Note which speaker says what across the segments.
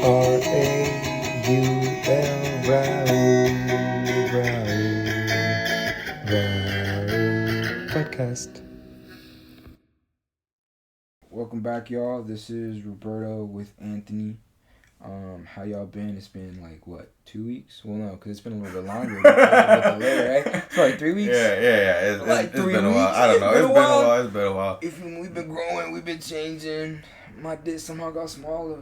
Speaker 1: Raul Podcast. Welcome back, y'all. This is Roberto with Anthony. How y'all been? It's been like, what, 2 weeks? Well, no, because it's been a little bit longer. Right? It's like 3 weeks?
Speaker 2: Yeah. It's been a while. I don't know. It's been a while.
Speaker 1: We've been growing. We've been changing. My dick somehow got smaller.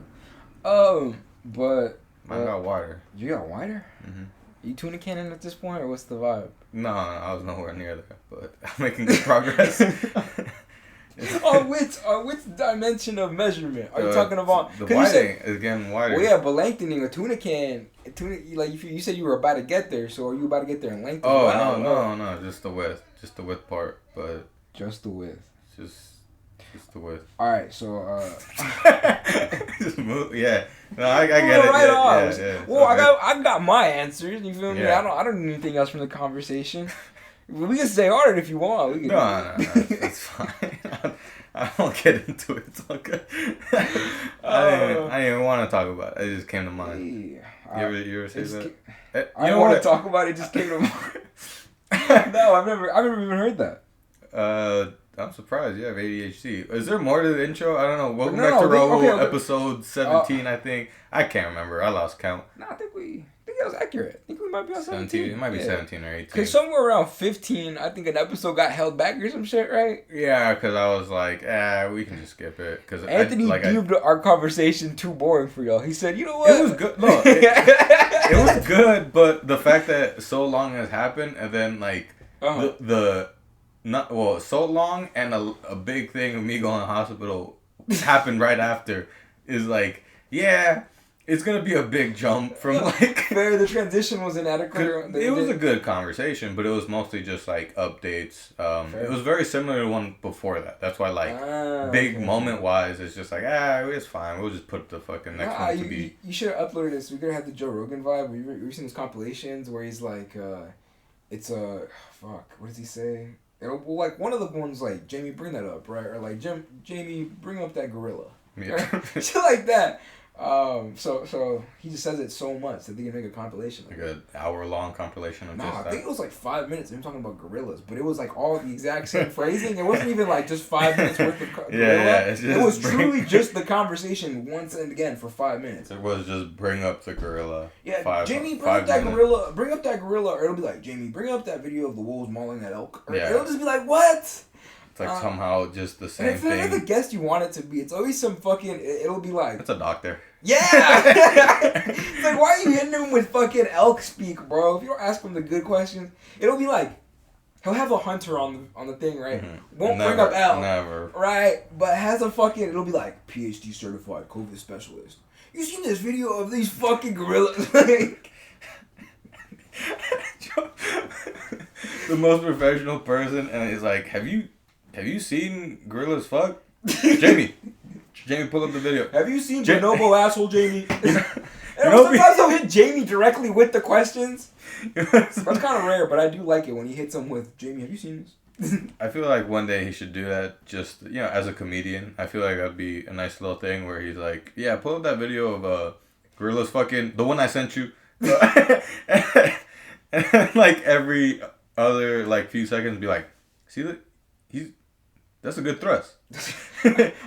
Speaker 1: But...
Speaker 2: Mine got wider.
Speaker 1: You got wider?
Speaker 2: Mm-hmm.
Speaker 1: You tuna cannon at this point, or what's the vibe?
Speaker 2: No, I was nowhere near there, but I'm making good progress.
Speaker 1: on which dimension of measurement are you talking about?
Speaker 2: The widening is getting wider.
Speaker 1: Well, yeah, but lengthening a tuna can, like you said, you were about to get there. So are you about to get there in length?
Speaker 2: Oh no, just the width part, but
Speaker 1: just the width.
Speaker 2: Just the width.
Speaker 1: All right, so
Speaker 2: just move. Yeah, no, I get it.
Speaker 1: Right
Speaker 2: Yeah.
Speaker 1: Well, okay. I got my answers. You feel me?
Speaker 2: Yeah.
Speaker 1: I don't need anything else from the conversation. We can stay on it if you want.
Speaker 2: No, it's fine. I don't get into it. It's all good. I didn't even want to talk about it. It just came to mind.
Speaker 1: Yeah.
Speaker 2: You ever say that?
Speaker 1: I don't want to talk about it. It just came to mind. No, I've never even heard that.
Speaker 2: I'm surprised you have ADHD. Is there more to the intro? I don't know. Welcome
Speaker 1: back
Speaker 2: to Raul,
Speaker 1: okay.
Speaker 2: episode 17, I think. I can't remember. I lost count.
Speaker 1: No, I think that was accurate. I think we might be on 17.
Speaker 2: It might be 17 or 18.
Speaker 1: Because somewhere around 15, I think an episode got held back or some shit, right?
Speaker 2: Yeah, because I was like, we can just skip it. Cause
Speaker 1: Anthony deemed our conversation too boring for y'all. He said, you know what?
Speaker 2: It was good. Look, it was good, but the fact that so long has happened and then, like, so long and a big thing of me going to the hospital happened right after is like, yeah, it's going to be a big jump from like...
Speaker 1: Fair, the transition was inadequate.
Speaker 2: It was a good conversation, but it was mostly just like updates. It was very similar to one before that. That's why big moment-wise, it's just like, it's fine. We'll just put the fucking next one to be...
Speaker 1: You should have uploaded this. We could have had the Joe Rogan vibe. We've seen those compilations where he's like, it's a... Fuck, what does he say? Like, one of the ones, like, Jamie, bring that up, right? Or, like, Jamie, bring up that gorilla.
Speaker 2: Yeah.
Speaker 1: Shit like that. So he just says it so much that they can make a compilation.
Speaker 2: Like an hour-long compilation of just that?
Speaker 1: I think it was, like, 5 minutes of him talking about gorillas. But it was, like, all the exact same phrasing. It wasn't even, like, just 5 minutes worth of gorilla.
Speaker 2: Yeah.
Speaker 1: It was truly just the conversation once and again for 5 minutes.
Speaker 2: It was just bring up the gorilla.
Speaker 1: Yeah, Jamie, bring up that gorilla. Bring up that gorilla. Or it'll be like, Jamie, bring up that video of the wolves mauling that elk. Or it'll just be like, what?
Speaker 2: It's like somehow just the same thing.
Speaker 1: It's not the guest you want it to be. It's always some fucking... It'll be like...
Speaker 2: It's a doctor.
Speaker 1: Yeah! It's like, why are you hitting him with fucking elk speak, bro? If you don't ask him the good questions, it'll be like... He'll have a hunter on the thing, right? Mm-hmm. Won't bring up elk.
Speaker 2: Never.
Speaker 1: Right? But has a fucking... It'll be like, PhD certified COVID specialist. You seen this video of these fucking gorillas?
Speaker 2: The most professional person, and he's like, Have you seen gorillas fuck? Jamie, pull up the video.
Speaker 1: Have you seen Bonobo asshole, Jamie? Sometimes he'll hit Jamie directly with the questions. That's kind of rare, but I do like it when he hits him with, Jamie, have you seen this?
Speaker 2: I feel like one day he should do that just, as a comedian. I feel like that'd be a nice little thing where he's like, yeah, pull up that video of gorillas fucking, the one I sent you. And like every other like few seconds be like, see that? That's a good thrust.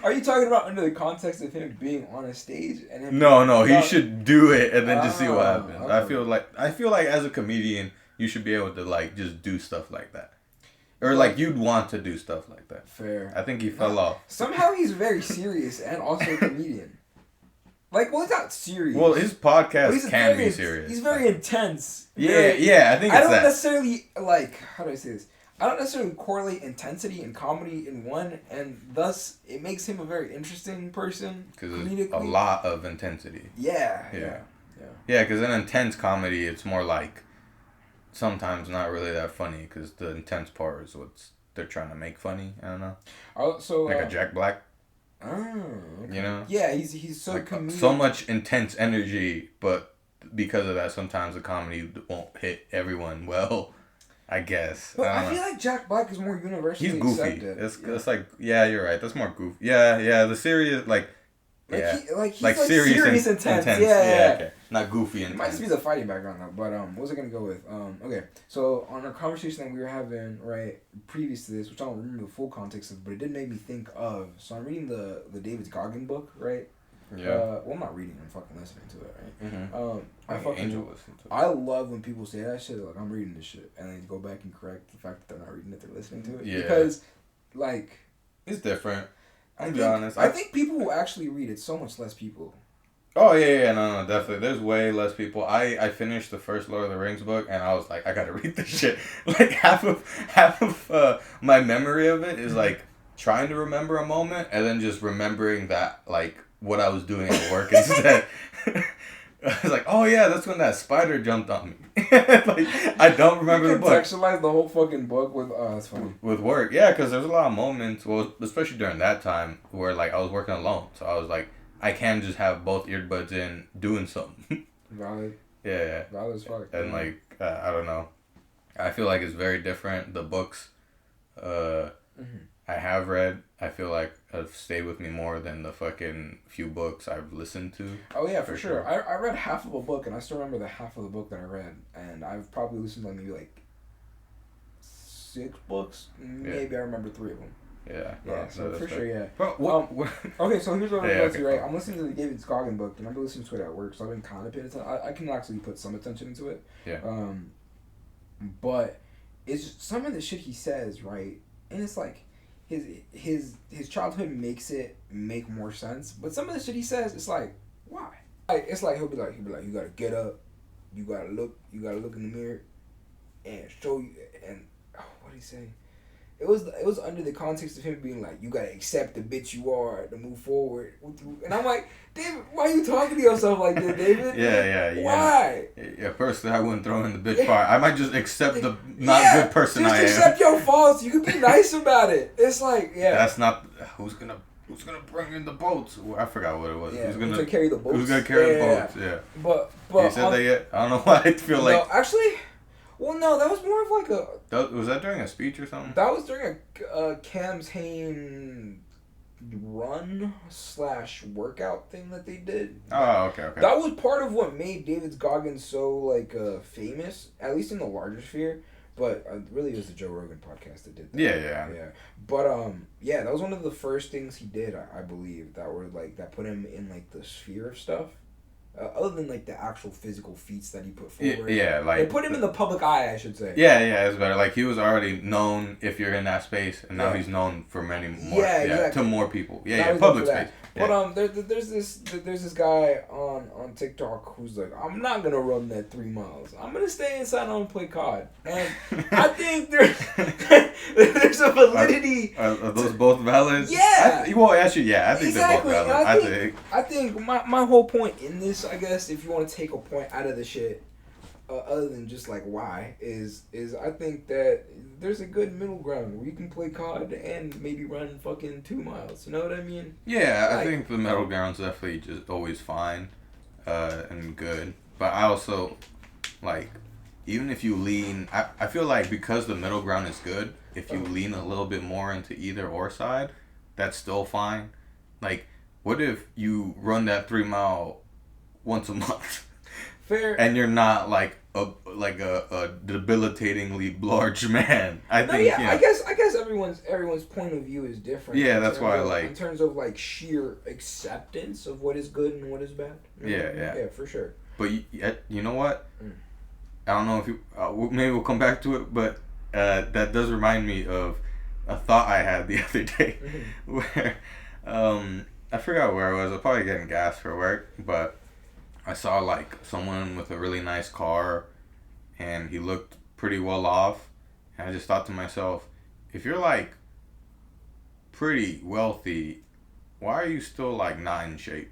Speaker 1: Are you talking about under the context of him being on a stage and him?
Speaker 2: No, he should do it and then just see what happens.
Speaker 1: Okay.
Speaker 2: I feel like as a comedian, you should be able to like just do stuff like that, or like you'd want to do stuff like that.
Speaker 1: Fair.
Speaker 2: I think he fell off.
Speaker 1: Somehow he's very serious and also a comedian. Like, well, he's not serious.
Speaker 2: Well, his podcast can be serious.
Speaker 1: He's very intense.
Speaker 2: Yeah, I think it's
Speaker 1: I don't necessarily, like, how do I say this? I don't necessarily correlate intensity and comedy in one, and thus it makes him a very interesting person.
Speaker 2: Because there's a lot of intensity.
Speaker 1: Yeah.
Speaker 2: Yeah, because in intense comedy, it's more like sometimes not really that funny, because the intense part is what they're trying to make funny. I don't know.
Speaker 1: So
Speaker 2: like a Jack Black.
Speaker 1: Oh. Okay.
Speaker 2: You know?
Speaker 1: Yeah, he's so
Speaker 2: like,
Speaker 1: comedic.
Speaker 2: so much intense energy, but because of that, sometimes the comedy won't hit everyone well. I guess.
Speaker 1: But I feel like Jack Black is more universally
Speaker 2: accepted.
Speaker 1: He's goofy.
Speaker 2: It's like, yeah, you're right. That's more goofy. Yeah, the serious, like,
Speaker 1: He's like serious intense. Yeah.
Speaker 2: Okay. Not goofy intense.
Speaker 1: It might just be the fighting background though. But what was I gonna go with? Okay. So on our conversation that we were having right previous to this, which I don't remember the full context of, but it did make me think of. So I'm reading the David Goggin book, right?
Speaker 2: Yeah.
Speaker 1: Well, I'm not reading. I'm fucking listening to it, right?
Speaker 2: Mm-hmm.
Speaker 1: I love when people say that shit. Like I'm reading this shit, and then go back and correct the fact that they're not reading it. They're listening to it.
Speaker 2: Yeah.
Speaker 1: Because, like,
Speaker 2: it's different. I'll be honest.
Speaker 1: I think people who actually read it, so much less people.
Speaker 2: Oh yeah, no, definitely. There's way less people. I finished the first Lord of the Rings book, and I was like, I gotta read this shit. Like half of my memory of it is like trying to remember a moment, and then just remembering that like what I was doing at work instead. I was like, oh yeah, that's when that spider jumped on me. Like I don't remember the book.
Speaker 1: Contextualize the whole fucking book with that's funny.
Speaker 2: With work, yeah, because there's a lot of moments. Well, especially during that time where like I was working alone, so I was like, I can't just have both earbuds in doing something.
Speaker 1: Valid.
Speaker 2: Yeah.
Speaker 1: Valid as fuck.
Speaker 2: And like I don't know, I feel like it's very different. The books, I have read, I feel like have stayed with me more than the fucking few books I've listened to.
Speaker 1: Oh yeah, for sure. I read half of a book, and I still remember the half of the book that I read, and I've probably listened to maybe like 6 books. Maybe I remember 3 of them.
Speaker 2: Yeah.
Speaker 1: Yeah. So for sure, yeah.
Speaker 2: But what?
Speaker 1: Okay, so here's what I'm going to right. I'm listening to the David Goggin book, and I'm listening to it at work, so I've been kind of paying attention. I can actually put some attention into it.
Speaker 2: Yeah.
Speaker 1: But it's just some of the shit he says, right? And it's like his childhood makes it make more sense, but some of the shit he says, it's like, why? Like it's like he'll be like, you gotta get up, you gotta look in the mirror, and show you. And what did he say? It was under the context of him being like, you gotta accept the bitch you are to move forward. And I'm like, David, why are you talking to yourself like that, David?
Speaker 2: Yeah.
Speaker 1: Why?
Speaker 2: Yeah, personally, I wouldn't throw in the bitch part. I might just accept the not good person I am.
Speaker 1: Just accept your faults. You can be nice about it. It's like, yeah.
Speaker 2: That's not who's gonna bring in the boats. I forgot what it was.
Speaker 1: Yeah,
Speaker 2: who's gonna
Speaker 1: carry the boats?
Speaker 2: Who's gonna carry the boats? Yeah.
Speaker 1: But
Speaker 2: you said that yet? I don't know why I feel like.
Speaker 1: No, actually. Well, no, that was more of like a...
Speaker 2: Was that during a speech or something?
Speaker 1: That was during a campaign run/workout thing that they did.
Speaker 2: Oh, okay.
Speaker 1: That was part of what made David Goggins so, like, famous, at least in the larger sphere. But really, it was the Joe Rogan podcast that did that.
Speaker 2: Yeah.
Speaker 1: But, yeah, that was one of the first things he did, I believe, that were, like, that put him in, like, the sphere of stuff. Other than like the actual physical feats that he put forward,
Speaker 2: like
Speaker 1: they put him in the public eye, I should say.
Speaker 2: Yeah, it's better. Like he was already known if you're in that space, and now he's known for many more. Yeah, exactly. To more people. Yeah, public space.
Speaker 1: But there's this guy on TikTok who's like, I'm not gonna run that 3 miles. I'm gonna stay inside and play COD. And I think there's a validity.
Speaker 2: Are those both valid?
Speaker 1: Yeah.
Speaker 2: I think
Speaker 1: exactly.
Speaker 2: they're both valid.
Speaker 1: I think my whole point in this, I guess, if you want to take a point out of the shit, other than just like why, is I think that there's a good middle ground where you can play COD and maybe run fucking 2 miles. You know what I mean?
Speaker 2: Yeah, like, I think the middle ground's definitely just always fine, and good. But I also, like, even if you lean, I feel like because the middle ground is good, if you lean a little bit more into either or side, that's still fine. Like, what if you run that 3 mile once a month?
Speaker 1: Fair.
Speaker 2: And you're not like a debilitatingly large man. I
Speaker 1: guess everyone's point of view is different.
Speaker 2: Yeah, that's why
Speaker 1: in terms of like sheer acceptance of what is good and what is bad. Yeah, for sure.
Speaker 2: But you know what? I don't know if you maybe we'll come back to it, but that does remind me of a thought I had the other day, where I forgot where I was probably getting gas for work, but I saw like someone with a really nice car, and he looked pretty well off, and I just thought to myself, if you're like pretty wealthy, why are you still like not in shape?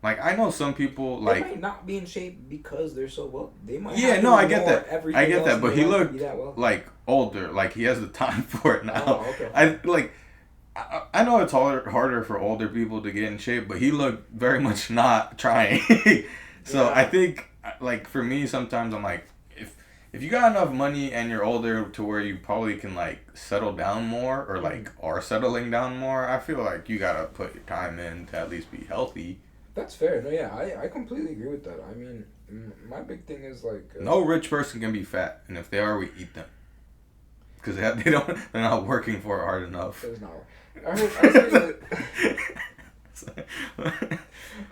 Speaker 2: Like I know some people like
Speaker 1: they might not be in shape because they're so well. They might.
Speaker 2: I get that, but he looked like older. Like he has the time for it now.
Speaker 1: Oh, okay.
Speaker 2: I know it's harder for older people to get in shape, but he looked very much not trying. So I think, like, for me, sometimes I'm like, if you got enough money and you're older to where you probably can like settle down more or like are settling down more, I feel like you gotta put your time in to at least be healthy.
Speaker 1: That's fair. No, yeah, I completely agree with that. I mean, my big thing is like
Speaker 2: no rich person can be fat, and if they are, we eat them because they're not working for it hard enough.
Speaker 1: There's not.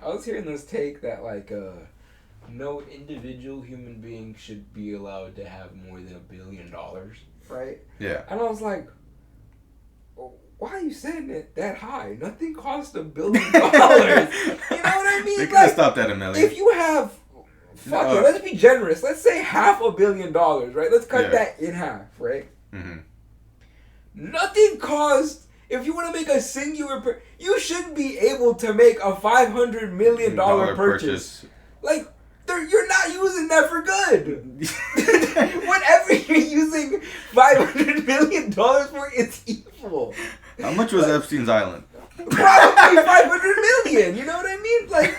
Speaker 1: I was hearing this take that like no individual human being should be allowed to have more than $1 billion, right?
Speaker 2: Yeah.
Speaker 1: And I was like, why are you saying it that high? Nothing costs $1 billion. You know what I mean?
Speaker 2: They could have stopped at $1 million.
Speaker 1: If you have, let's be generous. Let's say $500 million, right? Let's cut that in half, right?
Speaker 2: Mm-hmm.
Speaker 1: Nothing costs. If you want to make a singular, you should be able to make a $500 million purchase. Like, you're not using that for good. Whatever you're using $500 million for, it's evil.
Speaker 2: How much was Epstein's Island?
Speaker 1: Probably $500 million. You know what I mean? Like,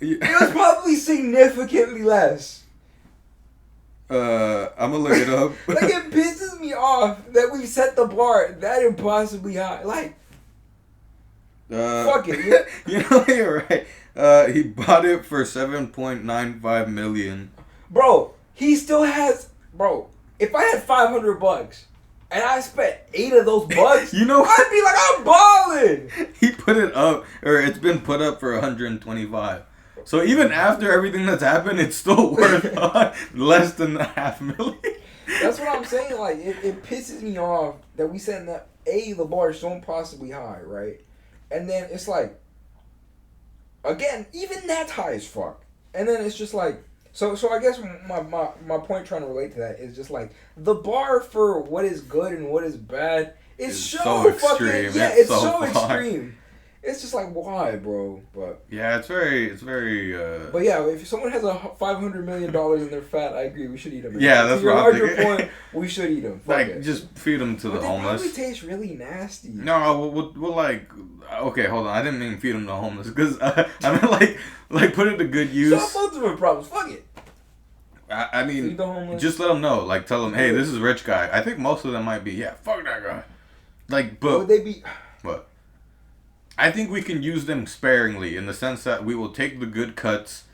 Speaker 1: it was probably significantly less.
Speaker 2: I'm gonna look it up.
Speaker 1: Like, it pisses me off that we set the bar that impossibly high. Like, fuck it.
Speaker 2: You know, you're right. He bought it for $7.95 million.
Speaker 1: Bro, he still has. Bro, if I had $500 and I spent 8 of those bucks,
Speaker 2: you know,
Speaker 1: I'd be like, I'm balling.
Speaker 2: He put it up, or it's been put up for $125. So even after everything that's happened, it's still worth less than $500,000.
Speaker 1: That's what I'm saying. Like, it pisses me off that we set that the bar is so impossibly high, right? And then it's like, again, even that's high as fuck. And then it's just like, so I guess my point trying to relate to that is just like the bar for what is good and what is bad is so fucking extreme. Yeah, it's so extreme. It's just like, why, bro? But
Speaker 2: yeah, it's very.
Speaker 1: But yeah, if someone has $500 million and they're fat, I agree. We should eat them.
Speaker 2: Yeah, that's what I'm thinking.
Speaker 1: Point, we should eat them.
Speaker 2: Like, just feed them to the homeless.
Speaker 1: They probably taste really nasty.
Speaker 2: No, we'll like. Okay, hold on. I didn't mean feed them to homeless because I meant like put it to good use.
Speaker 1: Solve both of our problems. Fuck it.
Speaker 2: I mean, just let them know. Like, tell them, hey, this is rich guy. I think most of them might be, yeah, fuck that guy. Like, but
Speaker 1: would they be?
Speaker 2: What? I think we can use them sparingly in the sense that we will take the good cuts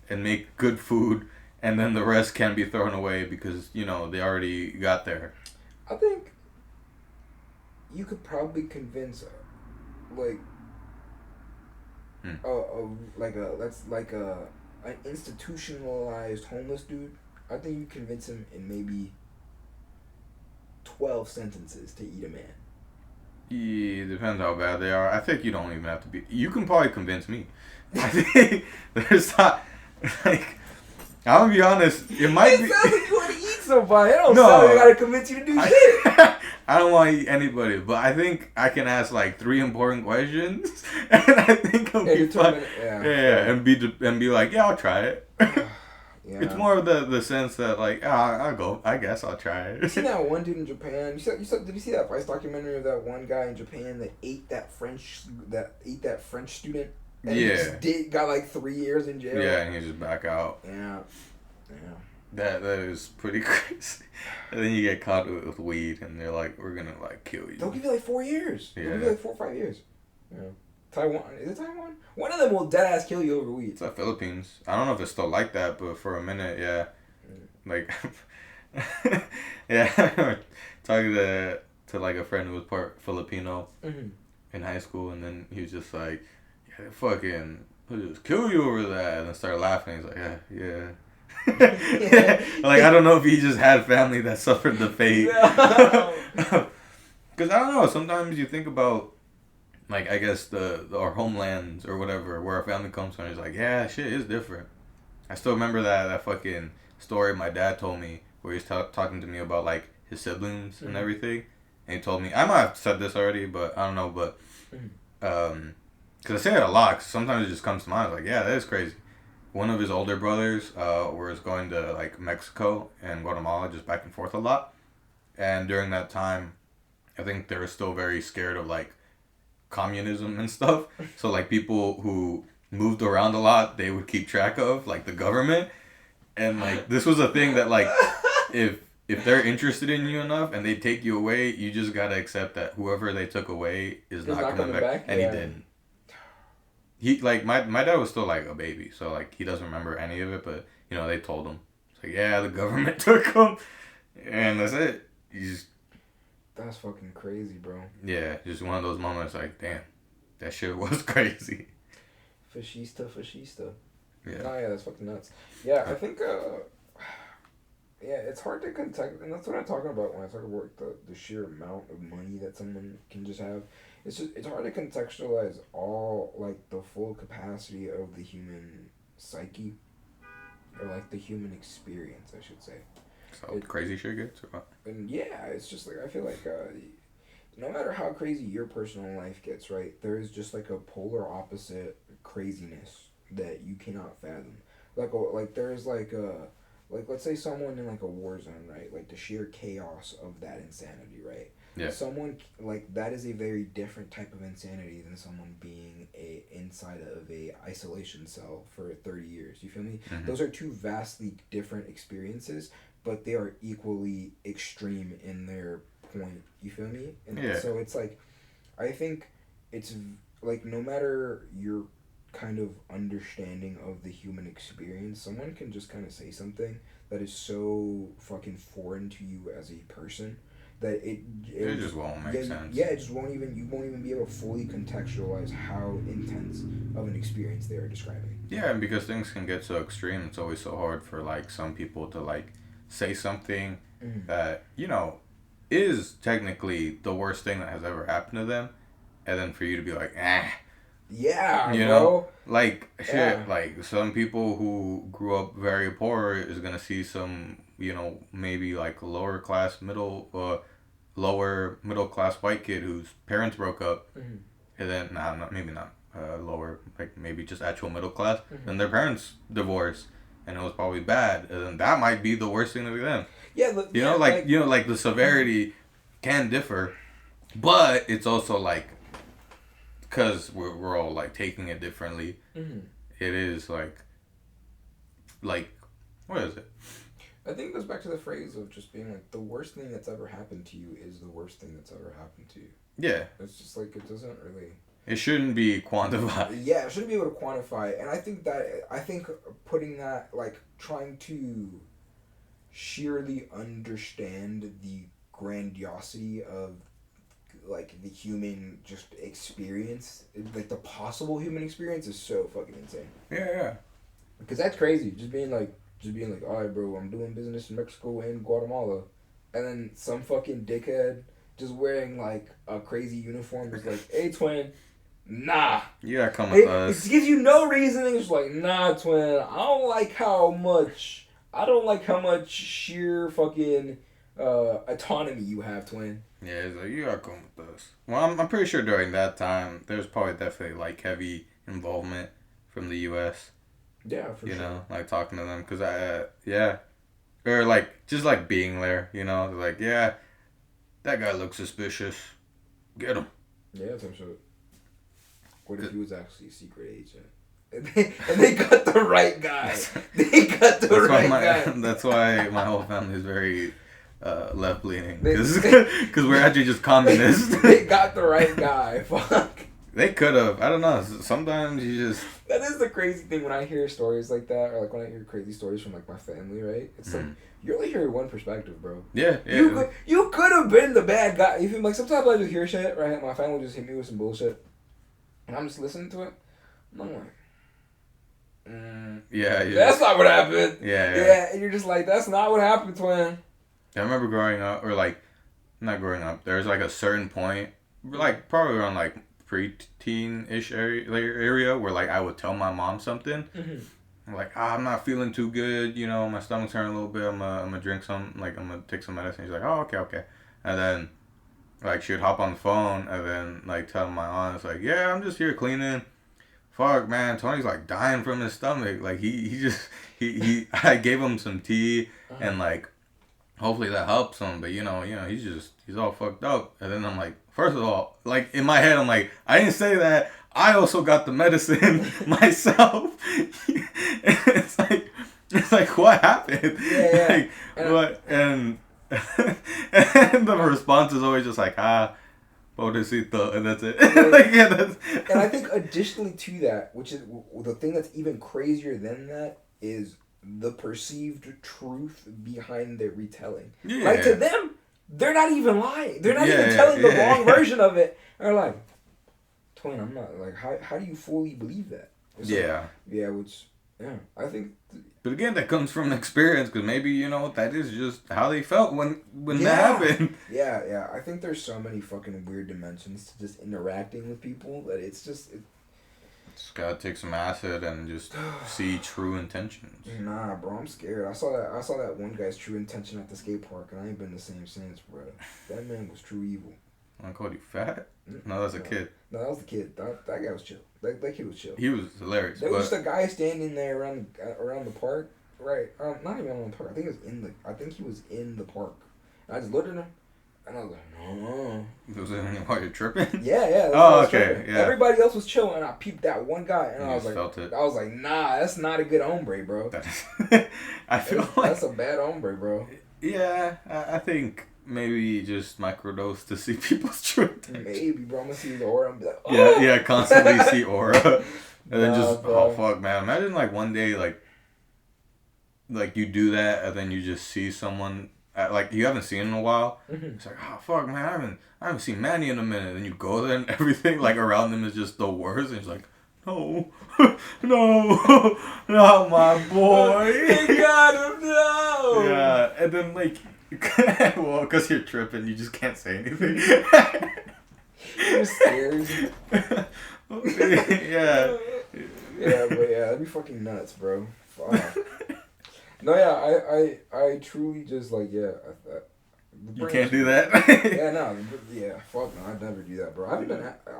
Speaker 2: and make good food, and then the rest can be thrown away because, you know, they already got there.
Speaker 1: I think you could probably convince, like, an institutionalized homeless dude. I think you convince him in maybe 12 sentences to eat a man.
Speaker 2: Yeah, depends how bad they are. I think you don't even have to be. You can probably convince me. I think there's not, like, I'm gonna be honest. It might be.
Speaker 1: It sounds like you want to eat somebody. I don't sound like I gotta convince you to do shit.
Speaker 2: I don't want to eat anybody, but I think I can ask like 3 important questions, and I think I'll be fine. Yeah, and be like, yeah, I'll try it. Yeah. It's more of the sense that like, I'll go. I guess I'll try it.
Speaker 1: You seen that one dude in Japan? Did you see that Vice documentary of that one guy in Japan that ate that French student? And he just got like 3 years in jail.
Speaker 2: Yeah, and he just back out.
Speaker 1: Yeah.
Speaker 2: That is pretty crazy. And then you get caught with weed, and they're like, "We're gonna like kill you."
Speaker 1: They'll give you like 4 years.
Speaker 2: Yeah.
Speaker 1: They'll give you like 4 or 5 years. Yeah. Taiwan. Is it Taiwan? One of them will dead ass kill you over weed.
Speaker 2: It's the Philippines. I don't know if it's still like that, but for a minute, yeah. Like, yeah. Talking to like a friend who was part Filipino in high school, and then he was just like, "Yeah, they'll just kill you over that," and then started laughing. He's like, "Yeah." Like, I don't know if he just had family that suffered the fate. Because I don't know. Sometimes you think about, like, I guess our homelands or whatever, where our family comes from. It's like, yeah, shit is different. I still remember that fucking story my dad told me where he's talking to me about like his siblings and everything, and he told me, I might have said this already, but I don't know, but because I say it a lot. Cause sometimes it just comes to mind. Like, yeah, that is crazy. One of his older brothers was going to like Mexico and Guatemala, just back and forth a lot, and during that time, I think they were still very scared of like communism and stuff. So like people who moved around a lot, they would keep track of, like the government. And like this was a thing that like if they're interested in you enough and they take you away, you just gotta accept that whoever they took away is not coming back. And he didn't. He like my dad was still like a baby, so like he doesn't remember any of it. But you know they told him, it's like yeah, the government took him, and that's it.
Speaker 1: That's fucking crazy, bro.
Speaker 2: Yeah, just one of those moments like damn, that shit was crazy.
Speaker 1: Fascista.
Speaker 2: Yeah.
Speaker 1: Oh yeah, that's fucking nuts. Yeah, I think yeah, it's hard to context, and that's what I'm talking about when I talk about the sheer amount of money that someone can just have. It's hard to contextualize all like the full capacity of the human psyche, or like the human experience, I should say.
Speaker 2: So crazy shit gets or what?
Speaker 1: And yeah, it's just like I feel like no matter how crazy your personal life gets, right, there is just like a polar opposite craziness that you cannot fathom. Like there's like let's say someone in like a war zone, right? Like the sheer chaos of that insanity, right?
Speaker 2: Yeah.
Speaker 1: Someone like that is a very different type of insanity than someone being inside of a isolation cell for 30 years. You feel me? Mm-hmm. Those are two vastly different experiences, but they are equally extreme in their point. You feel me? And so it's like, I think it's like no matter your kind of understanding of the human experience, someone can just kind of say something that is so fucking foreign to you as a person that it
Speaker 2: just won't make sense.
Speaker 1: Yeah, you won't even be able to fully contextualize how intense of an experience they are describing.
Speaker 2: Yeah, and because things can get so extreme, it's always so hard for like some people to like say something that, you know, is technically the worst thing that has ever happened to them, and then for you to be like,
Speaker 1: yeah,
Speaker 2: you
Speaker 1: bro.
Speaker 2: know, like shit, like some people who grew up very poor is gonna see some, you know, maybe like lower middle class white kid whose parents broke up, and then maybe not lower, like maybe just actual middle class, and their parents divorced, and it was probably bad, and then that might be the worst thing to them.
Speaker 1: Yeah,
Speaker 2: you know, like you know, like the severity can differ, but it's also like, because we're all like taking it differently. It is like what is it?
Speaker 1: I think it goes back to the phrase of just being like, the worst thing that's ever happened to you is the worst thing that's ever happened to you.
Speaker 2: Yeah.
Speaker 1: It's just like, it doesn't really...
Speaker 2: It shouldn't be quantified.
Speaker 1: Yeah, it shouldn't be able to quantify. And I think putting that, like, trying to sheerly understand the grandiosity of, like, the human just experience, like, the possible human experience is so fucking insane.
Speaker 2: Yeah.
Speaker 1: Because that's crazy. Just being like, all right, bro, I'm doing business in Mexico and Guatemala. And then some fucking dickhead just wearing, like, a crazy uniform is like, hey, twin, nah.
Speaker 2: You gotta come with us.
Speaker 1: It gives you no reasoning. It's like, nah, twin, I don't like how much sheer fucking autonomy you have, twin.
Speaker 2: Yeah, it's like, you gotta come with us. Well, I'm pretty sure during that time, there's probably definitely, like, heavy involvement from the U.S.,
Speaker 1: yeah, for sure.
Speaker 2: You know, like talking to them, because or like just like being there, you know, like that guy looks suspicious, get him.
Speaker 1: Yeah, some shit. What if he was actually a secret agent? And they got the right guy. They got the right guy.
Speaker 2: That's why my whole family is very left leaning, because we're actually just communists.
Speaker 1: They got the right guy. Fuck.
Speaker 2: They could have. I don't know. Sometimes you just...
Speaker 1: That is the crazy thing when I hear stories like that, or like when I hear crazy stories from like my family, right? It's like, you only hear one perspective, bro.
Speaker 2: Yeah.
Speaker 1: You could have been the bad guy. You feel like sometimes I just hear shit, right? My family just hit me with some bullshit, and I'm just listening to it. And I'm like,
Speaker 2: yeah.
Speaker 1: That's not what happened.
Speaker 2: Yeah.
Speaker 1: And you're just like, that's not what happened, twin.
Speaker 2: I remember growing up, or like, not growing up. There's like a certain point, like probably around like pre-teen-ish area where like I would tell my mom something. I'm like, I'm not feeling too good, you know, my stomach's hurting a little bit, I'm gonna drink some, like I'm gonna take some medicine. She's like, oh, okay. And then like she would hop on the phone and then like tell my aunt, it's like, yeah, I'm just here cleaning. Fuck, man, Tony's like dying from his stomach. Like he I gave him some tea and like hopefully that helps him, but you know, he's all fucked up. And then I'm like, first of all, like in my head, I'm like, I didn't say that. I also got the medicine myself. It's like, It's like, what happened?
Speaker 1: Yeah.
Speaker 2: Like,
Speaker 1: and
Speaker 2: what? And the response is always just like, pobrecito, and that's it.
Speaker 1: And I think additionally to that, which is the thing that's even crazier than that, is the perceived truth behind their retelling.
Speaker 2: Yeah.
Speaker 1: Like, to them, they're not even lying. They're not even telling the wrong version of it. They're like, Twin, I'm not, like, how do you fully believe that? So, I think...
Speaker 2: But again, that comes from experience, because maybe, that is just how they felt when that happened.
Speaker 1: Yeah. I think there's so many fucking weird dimensions to just interacting with people that it's just...
Speaker 2: Just gotta take some acid and just see true intentions.
Speaker 1: Nah, bro, I'm scared. I saw that one guy's true intention at the skate park, and I ain't been the same since, bro. That man was true evil.
Speaker 2: I called you fat? No, that's a kid.
Speaker 1: No, that was the kid. That guy was chill. That kid was chill.
Speaker 2: He was hilarious.
Speaker 1: There was just a guy standing there around the park, right? Not even around the park. I think he was in the park. And I just looked at him, and I was like, no.
Speaker 2: Was it while you're tripping?
Speaker 1: Yeah.
Speaker 2: Oh, okay. Yeah.
Speaker 1: Everybody else was chilling, and I peeped that one guy, and I was like,
Speaker 2: felt it.
Speaker 1: I was like, nah, that's not a good hombre, bro.
Speaker 2: I feel like
Speaker 1: that's a bad hombre, bro.
Speaker 2: Yeah, I think maybe just microdose to see people's true intentions.
Speaker 1: Maybe, bro. I'm gonna see the aura and be like, oh.
Speaker 2: Yeah, constantly see aura. And then just, bro. Oh, fuck, man. Imagine, like, one day, like you do that, and then you just see someone, like, you haven't seen in a while. Mm-hmm. It's like, oh, fuck, man, I haven't seen Manny in a minute. And you go there, and everything, like, around them is just the worst. And it's like, no, not my boy.
Speaker 1: You got him, no.
Speaker 2: Yeah, and then, like, well, because you're tripping, you just can't say anything.
Speaker 1: You're scared.
Speaker 2: Yeah.
Speaker 1: That'd be fucking nuts, bro. Fuck. No, yeah, I truly just, like, yeah.
Speaker 2: You can't do that?
Speaker 1: Fuck no, I'd never do that, bro. I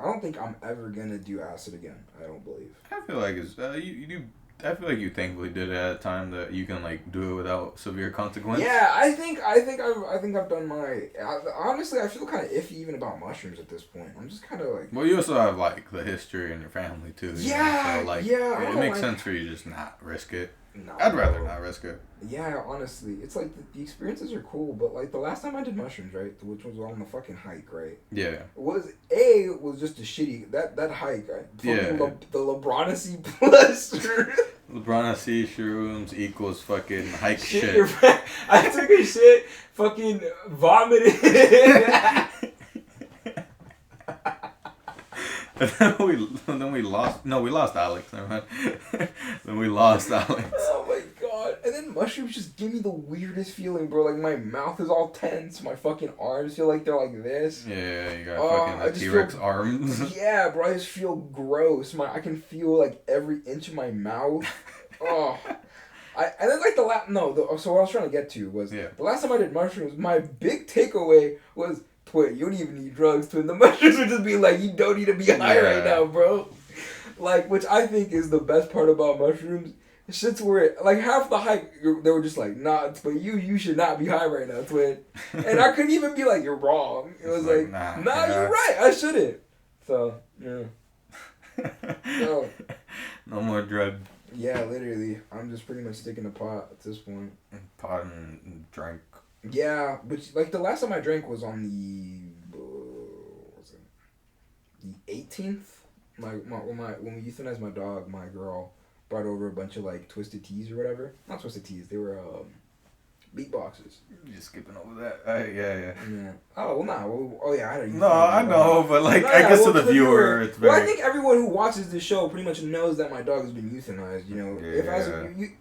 Speaker 1: don't think I'm ever gonna do acid again. I don't believe.
Speaker 2: I feel like it's, you do. I feel like you thankfully did it at a time that you can, like, do it without severe consequence.
Speaker 1: Yeah, I think I've done my. Honestly, I feel kind of iffy even about mushrooms at this point. I'm just kind of like.
Speaker 2: Well, you also have, like, the history in your family too. So, like, it makes sense for you to just not risk it.
Speaker 1: No,
Speaker 2: I'd rather not risk it.
Speaker 1: Yeah, honestly, it's like the experiences are cool, but like the last time I did mushrooms, right, which was on the fucking hike, right?
Speaker 2: Yeah.
Speaker 1: Was just a shitty that hike, right?
Speaker 2: Yeah.
Speaker 1: The LeBronacy plus.
Speaker 2: LeBronacy shrooms equals fucking hike shit.
Speaker 1: I took a shit, fucking vomited.
Speaker 2: And then we lost. No, we lost Alex. Never mind. Then we lost Alex.
Speaker 1: Oh my god! And then mushrooms just give me the weirdest feeling, bro. Like my mouth is all tense. My fucking arms feel like they're like this.
Speaker 2: Yeah, you got fucking the T-Rex arms.
Speaker 1: Yeah, bro. I just feel gross. I can feel like every inch of my mouth. Oh. And then like so what I was trying to get to was the last time I did mushrooms, my big takeaway was. Twin, you don't even need drugs, Twin. The mushrooms would just be like, you don't need to be high right now, bro. Like, which I think is the best part about mushrooms. Shit's where, like, half the hike, they were just like, nah, but you should not be high right now, Twin. And I couldn't even be like, you're wrong. It was like, nah, you're right, I shouldn't. So, yeah. So,
Speaker 2: no more drugs.
Speaker 1: Yeah, literally. I'm just pretty much sticking to pot at this point.
Speaker 2: Pot and drink.
Speaker 1: Yeah, but like the last time I drank was on the 18th. When we euthanized my dog, my girl brought over a bunch of like twisted teas or whatever. Not twisted teas, they were beatboxes.
Speaker 2: You're just skipping over that. Yeah.
Speaker 1: Oh well, nah. Oh yeah, I don't.
Speaker 2: No, I know, but like I guess to the viewer, it's very.
Speaker 1: Well, I think everyone who watches this show pretty much knows that my dog has been euthanized. You know,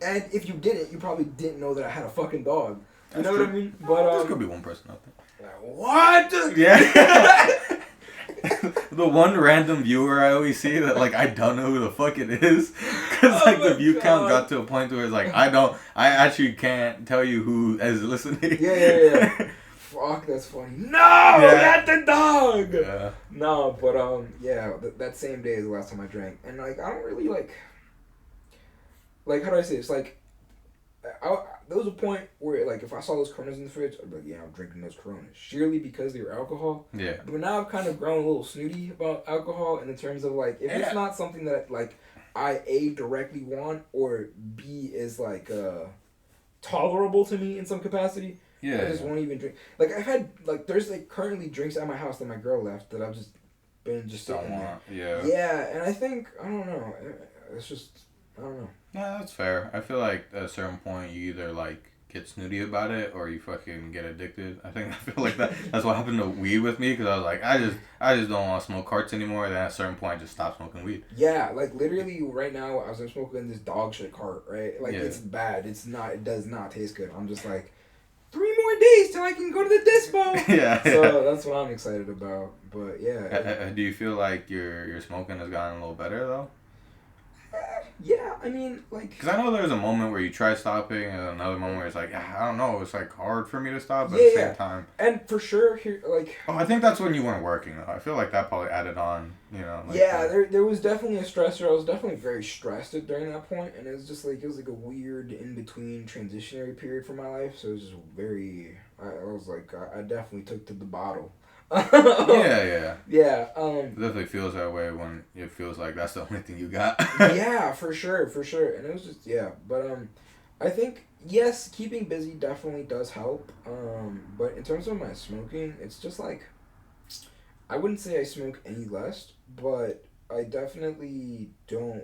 Speaker 1: and if you didn't, you probably didn't know that I had a fucking dog. You know what I mean? But
Speaker 2: there could be one person out there.
Speaker 1: What?
Speaker 2: Yeah. The one random viewer I always see that like I don't know who the fuck it is, because like the view count got to a point where it's like I actually can't tell you who is listening.
Speaker 1: Yeah. Fuck, that's funny. No, not the dog.
Speaker 2: Yeah.
Speaker 1: No, but that same day is the last time I drank, and like I don't really like how do I say this? Like, there was a point where, like, if I saw those Coronas in the fridge, I'd be like, yeah, I'm drinking those Coronas. Surely because they were alcohol.
Speaker 2: Yeah.
Speaker 1: But now I've kind of grown a little snooty about alcohol in the terms of, like, if it's not something that, like, I A, directly want, or B, is like tolerable to me in some capacity.
Speaker 2: Yeah.
Speaker 1: I just won't even drink. Like I've had like there's like currently drinks at my house that my girl left that I've just been just
Speaker 2: don't
Speaker 1: sitting
Speaker 2: want.
Speaker 1: there.
Speaker 2: Yeah.
Speaker 1: Yeah, and I think I don't know. It's just I don't know.
Speaker 2: Yeah, that's fair. I feel like at a certain point you either like get snooty about it or you fucking get addicted. I feel like that's what happened to weed with me because I was like I just don't want to smoke carts anymore. Then at a certain point I just stopped smoking weed.
Speaker 1: Yeah, like literally right now I was smoking this dog shit cart, right? Like it's bad. It's not. It does not taste good. I'm just like 3 more days till I can go to the dispo.
Speaker 2: Yeah.
Speaker 1: So that's what I'm excited about. But yeah.
Speaker 2: Do you feel like your smoking has gotten a little better though?
Speaker 1: Yeah, I mean, like...
Speaker 2: Because I know there's a moment where you try stopping, and another moment where it's like, I don't know, it's like hard for me to stop, but at the same time...
Speaker 1: And for sure, here, like...
Speaker 2: Oh, I think that's when you weren't working, though. I feel like that probably added on, you know... Like
Speaker 1: there was definitely a stressor. I was definitely very stressed during that point, and it was just like, it was like a weird in-between transitionary period for my life, so it was just very... I was like, I definitely took to the bottle.
Speaker 2: Yeah.
Speaker 1: It
Speaker 2: definitely feels that way when it feels like that's the only thing you got.
Speaker 1: Yeah, for sure. And it was just but I think yes, keeping busy definitely does help. But in terms of my smoking, it's just like I wouldn't say I smoke any less, but I definitely don't.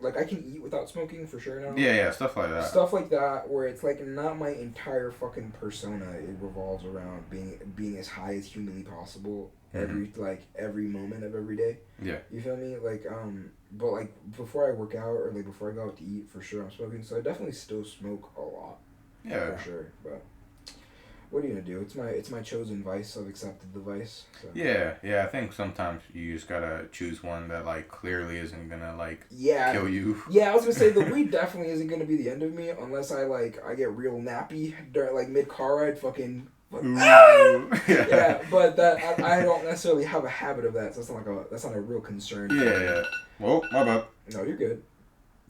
Speaker 1: Like, I can eat without smoking for sure now.
Speaker 2: Yeah, stuff like that.
Speaker 1: Stuff like that, where it's, like, not my entire fucking persona. It revolves around being as high as humanly possible every moment of every day.
Speaker 2: Yeah.
Speaker 1: You feel me? Like, but, like, before I work out or, like, before I go out to eat, for sure I'm smoking. So I definitely still smoke a lot.
Speaker 2: Yeah.
Speaker 1: For sure, but... What are you gonna do? It's my chosen vice. I've accepted the vice. So.
Speaker 2: Yeah. I think sometimes you just gotta choose one that like clearly isn't gonna like kill you.
Speaker 1: Yeah, I was gonna say the weed definitely isn't gonna be the end of me unless I get real nappy during like mid car ride. Fucking. Yeah, but that I don't necessarily have a habit of that, so that's not a real concern.
Speaker 2: Yeah. Well, my bad.
Speaker 1: No, you're good.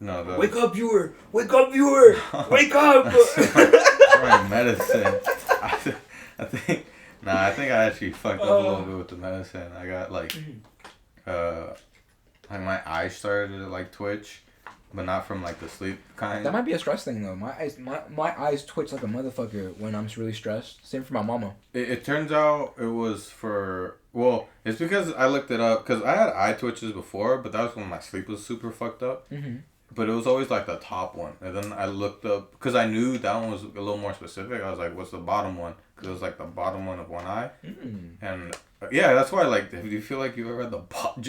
Speaker 2: No.
Speaker 1: Wake up, viewer! Wake up!
Speaker 2: My medicine. I think I actually fucked up a little bit with the medicine. I got like my eyes started to like twitch, but not from like the sleep kind.
Speaker 1: That might be a stress thing though. My eyes twitch like a motherfucker when I'm really stressed. Same for my mama.
Speaker 2: It turns out it was it's because I looked it up because I had eye twitches before, but that was when my sleep was super fucked up.
Speaker 1: Mm-hmm.
Speaker 2: But it was always like the top one, and then I looked up because I knew that one was a little more specific. I was like, "What's the bottom one?" Because it was like the bottom one of one eye, and that's why like if you feel like you ever had the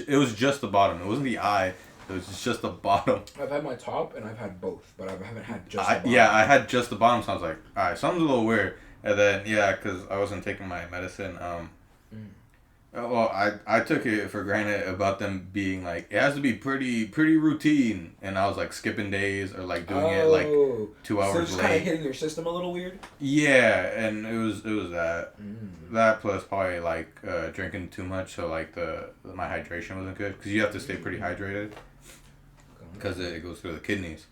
Speaker 2: it was just the bottom. It wasn't the eye. It was just the bottom.
Speaker 1: I've had my top and I've had both, but I haven't had just the bottom.
Speaker 2: Yeah, I had just the bottom, so I was like, all right, something's a little weird. And then because I wasn't taking my medicine. Well, I took it for granted about them being like it has to be pretty routine, and I was like skipping days or like doing it like 2 hours
Speaker 1: so it's
Speaker 2: late.
Speaker 1: Kind of hitting your system a little weird.
Speaker 2: Yeah, and it was that that plus probably like drinking too much, so like my hydration wasn't good because you have to stay pretty hydrated because it goes through the kidneys.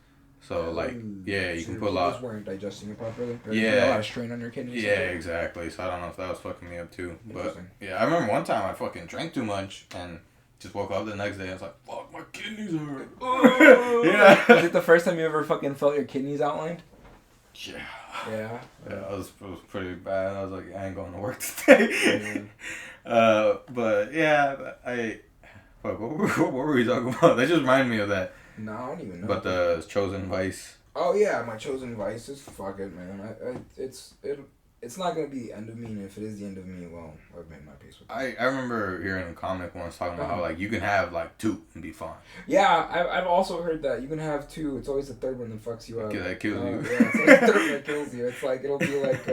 Speaker 2: So like you can put a lot.
Speaker 1: Weren't digesting it properly.
Speaker 2: Yeah,
Speaker 1: a lot of strain on your kidneys.
Speaker 2: Yeah, exactly. So I don't know if that was fucking me up too. But yeah, I remember one time I fucking drank too much and just woke up the next day and I was like, fuck, my kidneys hurt. Yeah.
Speaker 1: Was it the first time you ever fucking felt your kidneys outlined?
Speaker 2: Yeah.
Speaker 1: Yeah.
Speaker 2: It was pretty bad. I was like, I ain't going to work today. But yeah, what were we talking about? That just reminded me of that.
Speaker 1: No, I don't even know.
Speaker 2: But the chosen vice.
Speaker 1: Oh yeah, my chosen vice is fuck it, man. It's not gonna be the end of me, and if it is the end of me, well, I've made my peace with it.
Speaker 2: I remember hearing a comic once talking about how like you can have like 2 and be fine.
Speaker 1: Yeah, I've also heard that you can have 2. It's always the third one that fucks you up.
Speaker 2: That kills you.
Speaker 1: Yeah, it's always the third one that kills you. It's like it'll be like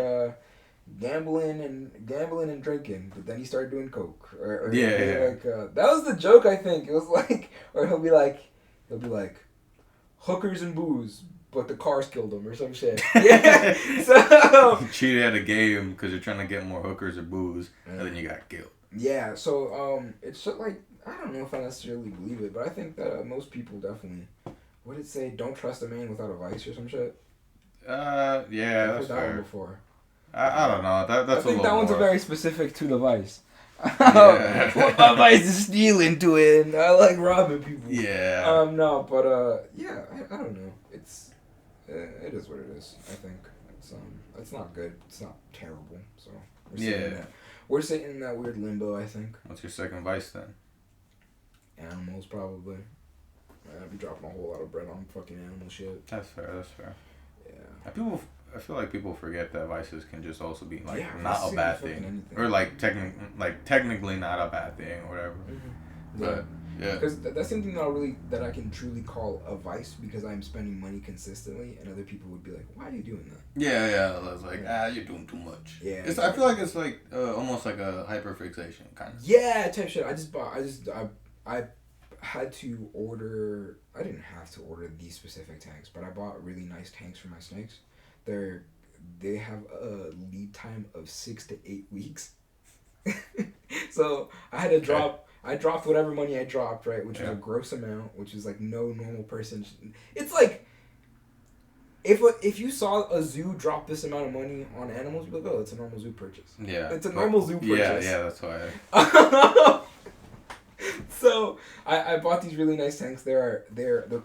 Speaker 1: gambling and drinking, but then you start doing coke. Or like that was the joke. I think it was like, or he'll be like hookers and booze, but the cars killed him or some shit. Yeah. So
Speaker 2: you cheated at a game because you're trying to get more hookers or booze, and then you got killed.
Speaker 1: Yeah. So it's just like I don't know if I necessarily believe it, but I think that most people definitely. What did it say? Don't trust a man without a vice or some shit.
Speaker 2: Yeah,
Speaker 1: I've
Speaker 2: that's
Speaker 1: heard that
Speaker 2: fair.
Speaker 1: one before.
Speaker 2: I don't know. That's.
Speaker 1: I think that one's very specific to the vice.
Speaker 2: Yeah.
Speaker 1: What my vice is stealing to it. And I like robbing people.
Speaker 2: Yeah.
Speaker 1: No, but yeah, I don't know. It is what it is. I think it's not good. It's not terrible. So we're sitting in that weird limbo. I think.
Speaker 2: What's your second vice then?
Speaker 1: Animals, probably. I'd be dropping a whole lot of bread on fucking animal shit.
Speaker 2: That's fair.
Speaker 1: Yeah.
Speaker 2: I feel like people forget that vices can just also be like
Speaker 1: not
Speaker 2: a bad thing, or like technically not a bad thing, or whatever.
Speaker 1: Mm-hmm.
Speaker 2: But yeah,
Speaker 1: because that's something that I can truly call a vice, because I'm spending money consistently, and other people would be like, "Why are you doing that?"
Speaker 2: Yeah. That's like you're doing too much.
Speaker 1: Yeah.
Speaker 2: I feel like it's like almost like a hyperfixation kind of.
Speaker 1: Yeah, type shit. I had to order. I didn't have to order these specific tanks, but I bought really nice tanks for my snakes. They have a lead time of 6 to 8 weeks. So I had to drop. I dropped whatever money I dropped, right, which was a gross amount, which is like no normal person. It's like if you saw a zoo drop this amount of money on animals, you'd be like, oh, it's a normal zoo purchase.
Speaker 2: Yeah,
Speaker 1: it's a normal zoo purchase.
Speaker 2: Yeah, that's why.
Speaker 1: So I bought these really nice tanks. They're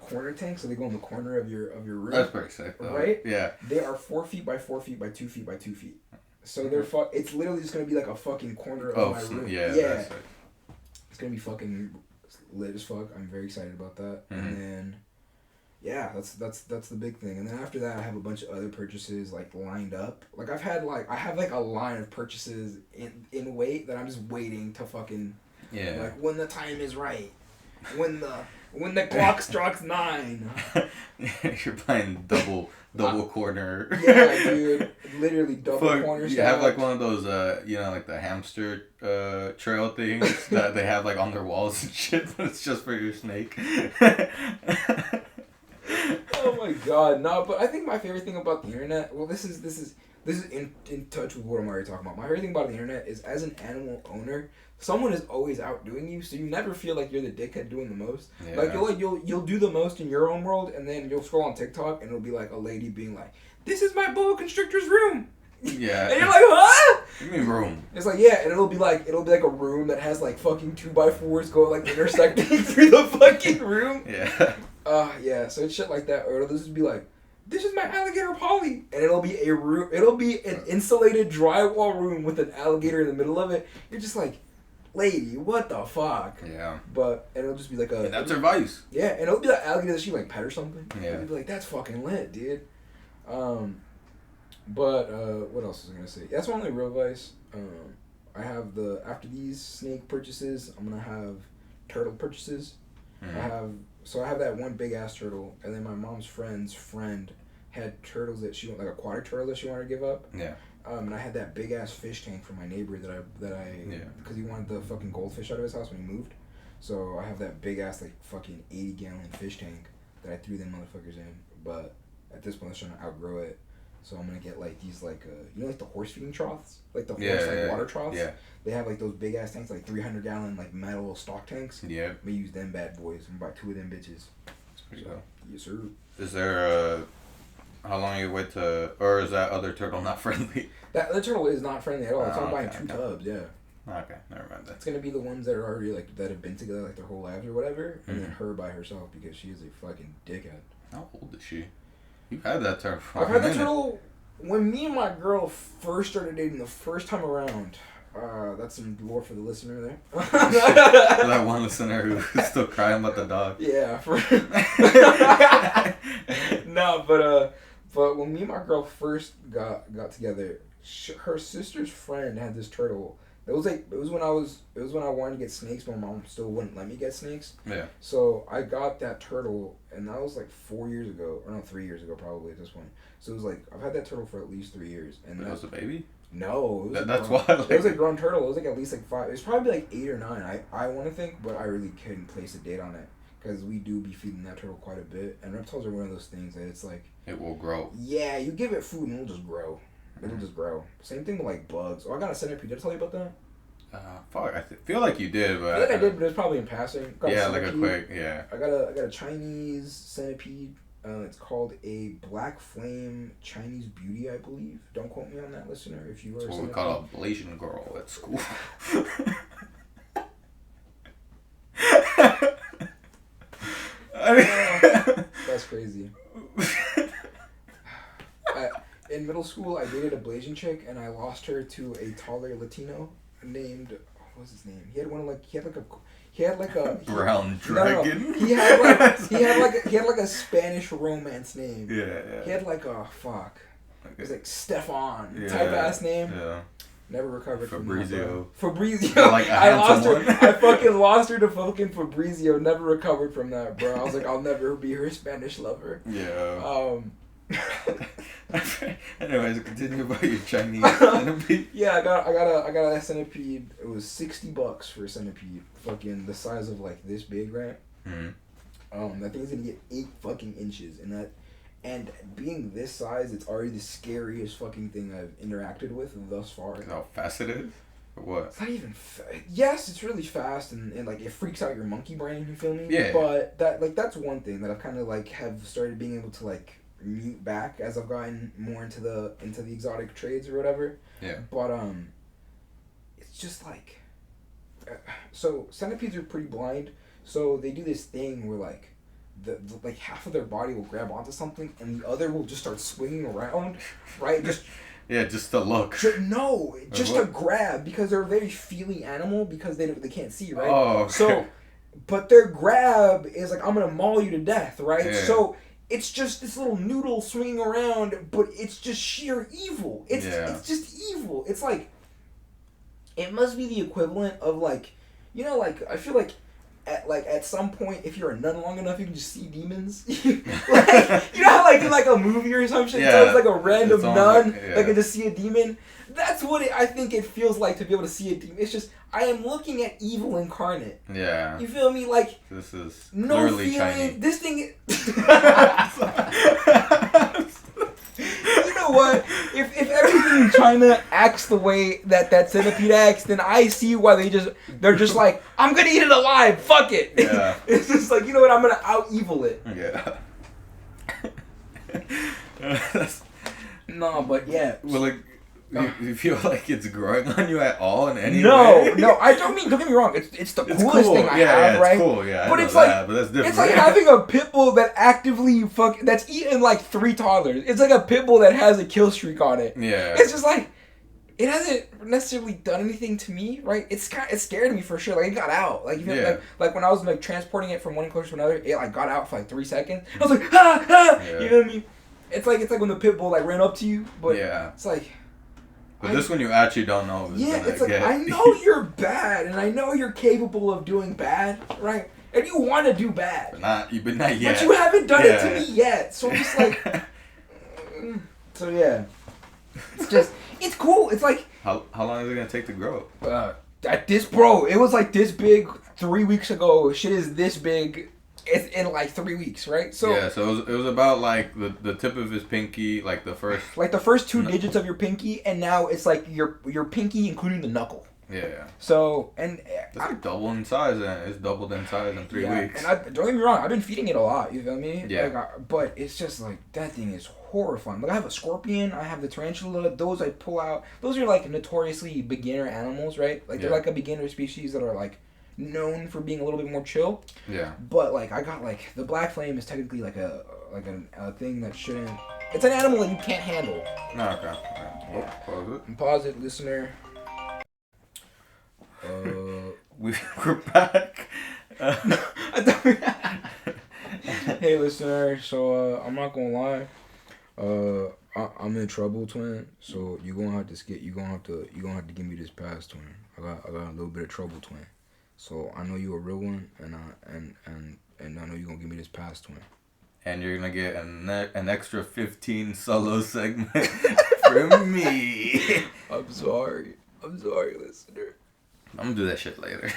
Speaker 1: corner tanks, so they go in the corner of your room.
Speaker 2: That's pretty sick, though.
Speaker 1: Right?
Speaker 2: Yeah.
Speaker 1: They are 4 feet by 4 feet by 2 feet by 2 feet. So they're it's literally just gonna be like a fucking corner of my room.
Speaker 2: Yeah.
Speaker 1: That's sick. It's gonna be fucking lit as fuck. I'm very excited about that.
Speaker 2: Mm-hmm.
Speaker 1: And then that's the big thing. And then after that, I have a bunch of other purchases like lined up. Like I have a line of purchases in wait that I'm just waiting to fucking.
Speaker 2: Yeah.
Speaker 1: Like when the time is right, when the clock strikes 9.
Speaker 2: You're playing double corner.
Speaker 1: Yeah, dude. Literally double corner.
Speaker 2: You have like one of those like the hamster trail things that they have like on their walls and shit, but it's just for your snake.
Speaker 1: Oh my god, no! But I think my favorite thing about the internet. Well, this is in touch with what I'm already talking about. My favorite thing about the internet is, as an animal owner, someone is always outdoing you, so you never feel like you're the dickhead doing the most. Yeah. Like you'll do the most in your own world, and then you'll scroll on TikTok, and it'll be like a lady being like, "This is my boa constrictor's room."
Speaker 2: Yeah.
Speaker 1: And you're like, huh?
Speaker 2: You mean room?
Speaker 1: It's like, yeah, and it'll be like a room that has like fucking 2x4s going like intersecting through the fucking room.
Speaker 2: Yeah.
Speaker 1: Yeah. So it's shit like that, or it'll just be like, "This is my alligator Polly," and it'll be a room. It'll be an insulated drywall room with an alligator in the middle of it. You're just like, lady, what the fuck?
Speaker 2: Yeah.
Speaker 1: And it'll just be like
Speaker 2: and that's her vice.
Speaker 1: Yeah, and it'll be like alligator that she like pet or something.
Speaker 2: Yeah.
Speaker 1: It'll be like, that's fucking lit, dude. But what else was I gonna say? That's my only real vice. I have after these snake purchases, I'm gonna have turtle purchases.
Speaker 2: Mm-hmm.
Speaker 1: I have that one big ass turtle, and then my mom's friend's friend had turtles that she like aquatic turtle that she wanted to give up.
Speaker 2: Yeah.
Speaker 1: And I had that big ass fish tank for my neighbor because he wanted the fucking goldfish out of his house when he moved. So I have that big ass like fucking 80-gallon fish tank that I threw them motherfuckers in. But at this point, I'm trying to outgrow it. So I'm gonna get like these like like the horse feeding troughs, like the horse water troughs.
Speaker 2: Yeah.
Speaker 1: They have like those big ass tanks, like 300-gallon like metal stock tanks.
Speaker 2: Yeah.
Speaker 1: We use them bad boys. I'm gonna buy 2 of them bitches.
Speaker 2: That's pretty cool.
Speaker 1: Yes, sir.
Speaker 2: Is there how long you wait or is that other turtle not friendly?
Speaker 1: That turtle is not friendly at all. So I'm buying 2 tubs. Yeah.
Speaker 2: Okay, never mind that.
Speaker 1: It's gonna be the ones that are already like that have been together like their whole lives or whatever, and then her by herself because she is a fucking dickhead.
Speaker 2: How old is she? You've had that turtle.
Speaker 1: I've had the turtle when me and my girl first started dating the first time around. That's some lore for the listener there.
Speaker 2: For that one listener who's still crying about the dog.
Speaker 1: Yeah. No, but when me and my girl first got together, her sister's friend had this turtle. It was when I wanted to get snakes, but my mom still wouldn't let me get snakes.
Speaker 2: Yeah.
Speaker 1: So I got that turtle, and that was like 4 years ago, or no, 3 years ago probably at this point. So it was like I've had that turtle for at least 3 years. And
Speaker 2: it was a baby?
Speaker 1: No,
Speaker 2: that's why. Like,
Speaker 1: it was a grown turtle. It was like at least like 5. It was probably like 8 or 9. I want to think, but I really couldn't place a date on it because we do be feeding that turtle quite a bit. And reptiles are one of those things that it's like
Speaker 2: it will grow.
Speaker 1: Yeah, you give it food and it'll just grow. It'll just grow. Same thing with like bugs. Oh, I got a centipede. Did I tell you about that?
Speaker 2: Fuck. I feel like you did, but
Speaker 1: I feel like I did, but it was probably in passing.
Speaker 2: Yeah, like a quick. Yeah.
Speaker 1: I got a Chinese centipede. It's called a black flame Chinese beauty, I believe. Don't quote me on that, listener. If you are.
Speaker 2: That's what we call a Malaysian girl at school.
Speaker 1: That's crazy. In middle school, I dated a Blasian chick, and I lost her to a taller Latino named, what was his name? He had like a
Speaker 2: brown dragon.
Speaker 1: No. He had like a Spanish romance name.
Speaker 2: Yeah.
Speaker 1: He had like a fuck. It was like Stefan type ass name.
Speaker 2: Yeah.
Speaker 1: Never recovered
Speaker 2: Fabrizio.
Speaker 1: from that. Fabrizio.
Speaker 2: Like
Speaker 1: I lost her. I fucking lost her to fucking Fabrizio. Never recovered from that, bro. I was like, I'll never be her Spanish lover.
Speaker 2: Yeah. Anyways, continue about your Chinese centipede.
Speaker 1: Yeah, I got a centipede. It was $60 for a centipede. Fucking the size of like this big, right?
Speaker 2: Mm-hmm.
Speaker 1: That thing's gonna get 8 fucking inches, and being this size, it's already the scariest fucking thing I've interacted with thus far.
Speaker 2: How fast it is? Or what?
Speaker 1: It's not even yes, it's really fast and like it freaks out your monkey brain, you feel me?
Speaker 2: Yeah.
Speaker 1: But that's one thing that I've kind of like have started being able to like mute back as I've gotten more into the exotic trades or whatever.
Speaker 2: Yeah.
Speaker 1: But it's just like so centipedes are pretty blind, so they do this thing where like the like half of their body will grab onto something and the other will just start swinging around, right? Just
Speaker 2: just to look.
Speaker 1: Just to grab, because they're a very feely animal because they can't see, right?
Speaker 2: Oh, okay.
Speaker 1: So, but their grab is like, I'm gonna maul you to death, right?
Speaker 2: Yeah.
Speaker 1: So it's just this little noodle swinging around, but it's just sheer evil. It's just evil. It's like, it must be the equivalent of like, like I feel like at some point, if you're a nun long enough, you can just see demons. Like, you know how like in like a movie or something, it's always like a random nun that can just see a demon. That's what I think it feels like to be able to see a demon. It's just, I am looking at evil incarnate.
Speaker 2: Yeah.
Speaker 1: You feel me? Like,
Speaker 2: this is
Speaker 1: no
Speaker 2: clearly
Speaker 1: feeling.
Speaker 2: Chinese.
Speaker 1: This thing. You know what? If everything in China acts the way that centipede acts, then I see why they're just like, I'm gonna eat it alive. Fuck it.
Speaker 2: Yeah.
Speaker 1: It's just like, you know what? I'm gonna out evil it.
Speaker 2: Yeah.
Speaker 1: No, but yeah.
Speaker 2: Well, like, you feel like it's growing on you at all in any way?
Speaker 1: No. Don't get me wrong. It's the coolest thing I have, right?
Speaker 2: It's cool. Yeah,
Speaker 1: but it's like,
Speaker 2: but that's different.
Speaker 1: It's like having a pit bull that actively that's eating like 3 toddlers. It's like a pit bull that has a kill streak on it.
Speaker 2: Yeah.
Speaker 1: It's just like, it hasn't necessarily done anything to me, right? It scared me for sure. Like, it got out. Like, like when I was like transporting it from one enclosure to another, it like got out for like 3 seconds. I was like, ha.
Speaker 2: Yeah.
Speaker 1: You know what I mean? It's like when the pit bull like ran up to you, but it's like.
Speaker 2: But this one you actually don't know.
Speaker 1: It's like, I know you're bad, and I know you're capable of doing bad, right? And you want to do bad.
Speaker 2: But not yet.
Speaker 1: But you haven't done it to me yet. So I'm just like... So yeah. It's just... It's cool. It's like...
Speaker 2: How long is it going to take to grow?
Speaker 1: It was like this big 3 weeks ago. Shit is this big... It's in like 3 weeks, right? So
Speaker 2: yeah, so it was about like the tip of his pinky, like the first
Speaker 1: 2 digits of your pinky, and now it's like your pinky including the knuckle.
Speaker 2: Yeah.
Speaker 1: So and
Speaker 2: it's like double in size, and it's doubled in size in 3 weeks.
Speaker 1: And don't get me wrong, I've been feeding it a lot. You feel me?
Speaker 2: Yeah.
Speaker 1: Like, but it's just like that thing is horrifying. Like I have a scorpion, I have the tarantula. Those I pull out. Those are like notoriously beginner animals, right? Like they're like a beginner species that are like known for being a little bit more chill.
Speaker 2: Yeah.
Speaker 1: But like I got like the black flame is technically like a thing that shouldn't. It's an animal that you can't handle.
Speaker 2: No, okay. Right.
Speaker 1: Yeah.
Speaker 2: Pause it.
Speaker 1: Pause it, listener.
Speaker 2: We're back.
Speaker 1: Hey, listener. So I'm not gonna lie. I'm in trouble, twin. So you're gonna have to give me this pass, twin. I got a little bit of trouble, twin. So I know you're a real one, and I know you're gonna give me this pass, twin.
Speaker 2: And you're gonna get an extra 15 solo segment from me.
Speaker 1: I'm sorry, listener.
Speaker 2: I'm gonna do that shit later.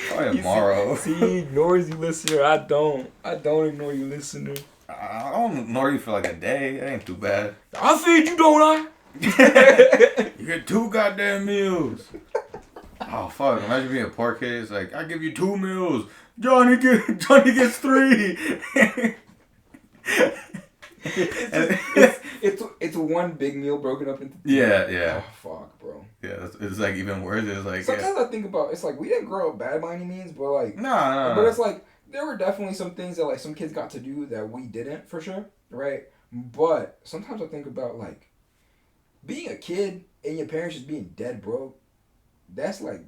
Speaker 2: Probably tomorrow.
Speaker 1: See, he ignores you, listener. I don't ignore you, listener.
Speaker 2: I don't ignore you for like a day. That ain't too bad.
Speaker 1: I feed you, don't I?
Speaker 2: You get 2 goddamn meals. Oh fuck! Imagine being a poor kid. It's like, I give you 2 meals. Johnny gets 3.
Speaker 1: It's one big meal broken up into 2.
Speaker 2: Yeah.
Speaker 1: Oh fuck, bro.
Speaker 2: Yeah, it's like even worse. It's like
Speaker 1: sometimes I think about it's like we didn't grow up bad by any means, but like
Speaker 2: no.
Speaker 1: But it's like there were definitely some things that like some kids got to do that we didn't for sure, right? But sometimes I think about like being a kid and your parents just being dead broke. That's like,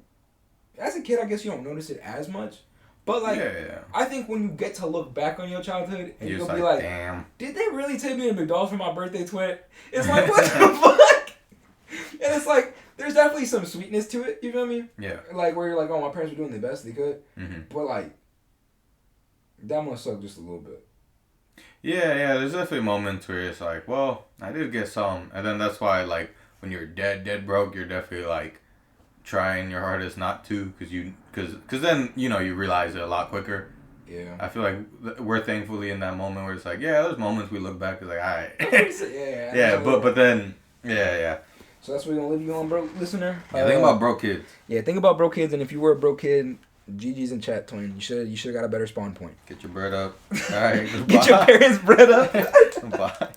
Speaker 1: as a kid, I guess you don't notice it as much. But like, I think when you get to look back on your childhood and you'll be like, damn, did they really take me to McDonald's for my birthday twin? It's like, what the fuck? And it's like, there's definitely some sweetness to it. You feel me?
Speaker 2: Yeah.
Speaker 1: Like where you're like, oh, my parents were doing the best they could.
Speaker 2: Mm-hmm.
Speaker 1: But like, that must suck just a little bit.
Speaker 2: Yeah. There's definitely moments where it's like, well, I did get some, and then that's why like when you're dead broke, you're definitely like trying your hardest not to, because then you realize it a lot quicker.
Speaker 1: Yeah.
Speaker 2: I feel like we're thankfully in that moment where it's like, yeah, there's moments we look back and like, all right.
Speaker 1: yeah.
Speaker 2: But then yeah.
Speaker 1: So that's what we're gonna leave you on, bro, listener.
Speaker 2: Yeah, think about broke kids.
Speaker 1: Yeah, think about broke kids, and if you were a broke kid, GG's in chat, twin. You should have got a better spawn point.
Speaker 2: Get your bread up. All right.
Speaker 1: Get your parents' bread up.
Speaker 2: Bye.